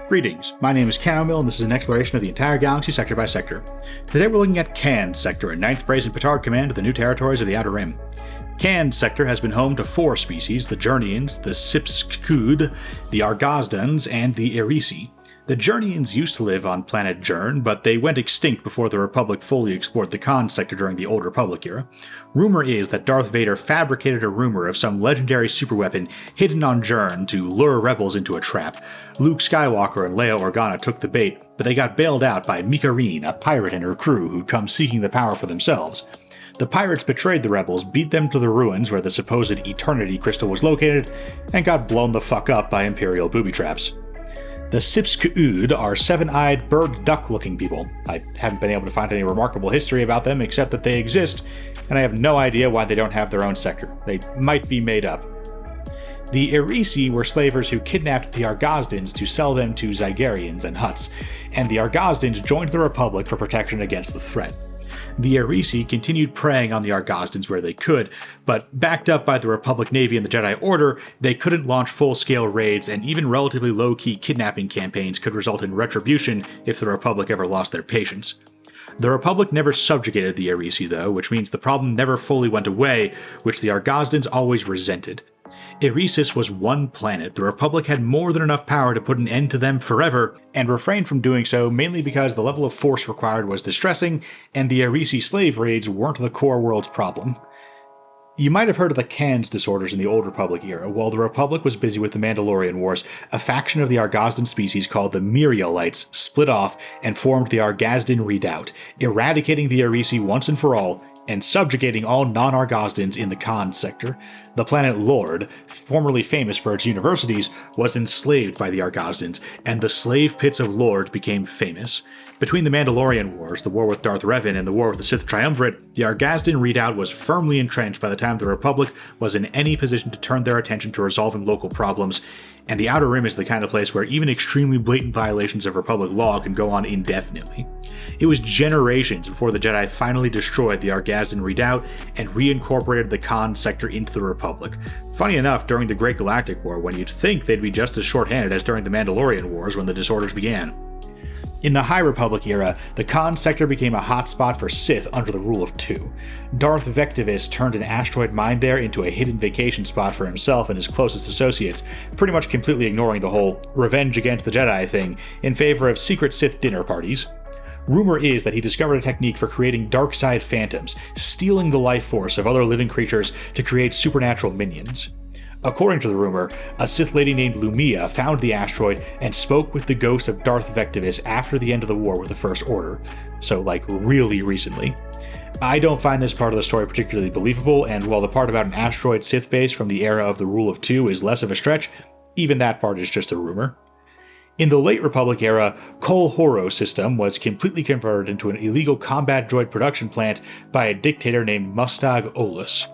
Greetings, my name is Kamil, and this is an exploration of the entire galaxy sector by sector. Today we're looking at Kanz Sector, a 9th Brazen Petard command of the new territories of the Outer Rim. Kanz Sector has been home to 4 species, the Journeyans, the Sipskud, the Argozdans, and the Irisi. The Journeyans used to live on planet Jern, but they went extinct before the Republic fully explored the Kanz Sector during the Old Republic era. Rumor is that Darth Vader fabricated a rumor of some legendary superweapon hidden on Jern to lure rebels into a trap. Luke Skywalker and Leia Organa took the bait, but they got bailed out by Mikareen, a pirate and her crew who'd come seeking the power for themselves. The pirates betrayed the rebels, beat them to the ruins where the supposed Eternity Crystal was located, and got blown the fuck up by Imperial booby traps. The Sipskud are 7-eyed bird duck-looking people. I haven't been able to find any remarkable history about them except that they exist, and I have no idea why they don't have their own sector. They might be made up. The Irisi were slavers who kidnapped the Argozdans to sell them to Zygarians and Hutts, and the Argozdans joined the Republic for protection against the threat. The Irisi continued preying on the Argozdans where they could, but backed up by the Republic Navy and the Jedi Order, they couldn't launch full-scale raids, and even relatively low-key kidnapping campaigns could result in retribution if the Republic ever lost their patience. The Republic never subjugated the Irisi, though, which means the problem never fully went away, which the Argozdans always resented. Irisis was one planet. The Republic had more than enough power to put an end to them forever, and refrained from doing so mainly because the level of force required was distressing, and the Irisi slave raids weren't the core world's problem. You might have heard of the Kanz disorders in the Old Republic era. While the Republic was busy with the Mandalorian Wars, a faction of the Argozdan species called the Mirielites split off and formed the Argazdan Redoubt, eradicating the Irisi once and for all, and subjugating all non-Argozdans in the Kanz sector. The planet Lord, formerly famous for its universities, was enslaved by the Argozdans, and the slave pits of Lord became famous. Between the Mandalorian Wars, the war with Darth Revan, and the war with the Sith Triumvirate, the Argazdan Redoubt was firmly entrenched by the time the Republic was in any position to turn their attention to resolving local problems, and the Outer Rim is the kind of place where even extremely blatant violations of Republic law can go on indefinitely. It was generations before the Jedi finally destroyed the Argazdan Redoubt and reincorporated the Kanz sector into the Republic. Funny enough, during the Great Galactic War, when you'd think they'd be just as short-handed as during the Mandalorian Wars when the disorders began. In the High Republic era, the Kanz sector became a hotspot for Sith under the rule of 2. Darth Vectivus turned an asteroid mine there into a hidden vacation spot for himself and his closest associates, pretty much completely ignoring the whole revenge against the Jedi thing in favor of secret Sith dinner parties. Rumor is that he discovered a technique for creating dark side phantoms, stealing the life force of other living creatures to create supernatural minions. According to the rumor, a Sith lady named Lumia found the asteroid and spoke with the ghost of Darth Vectivus after the end of the war with the First Order. So, really recently. I don't find this part of the story particularly believable, and while the part about an asteroid Sith base from the era of the Rule of 2 is less of a stretch, even that part is just a rumor. In the late Republic era, Kol Horo system was completely converted into an illegal combat droid production plant by a dictator named Mustag Olus.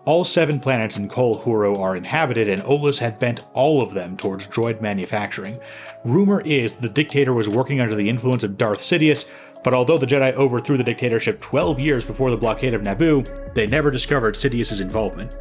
All 7 planets in Kol Horo are inhabited, and Olus had bent all of them towards droid manufacturing. Rumor is the dictator was working under the influence of Darth Sidious, but although the Jedi overthrew the dictatorship 12 years before the blockade of Naboo, they never discovered Sidious's involvement.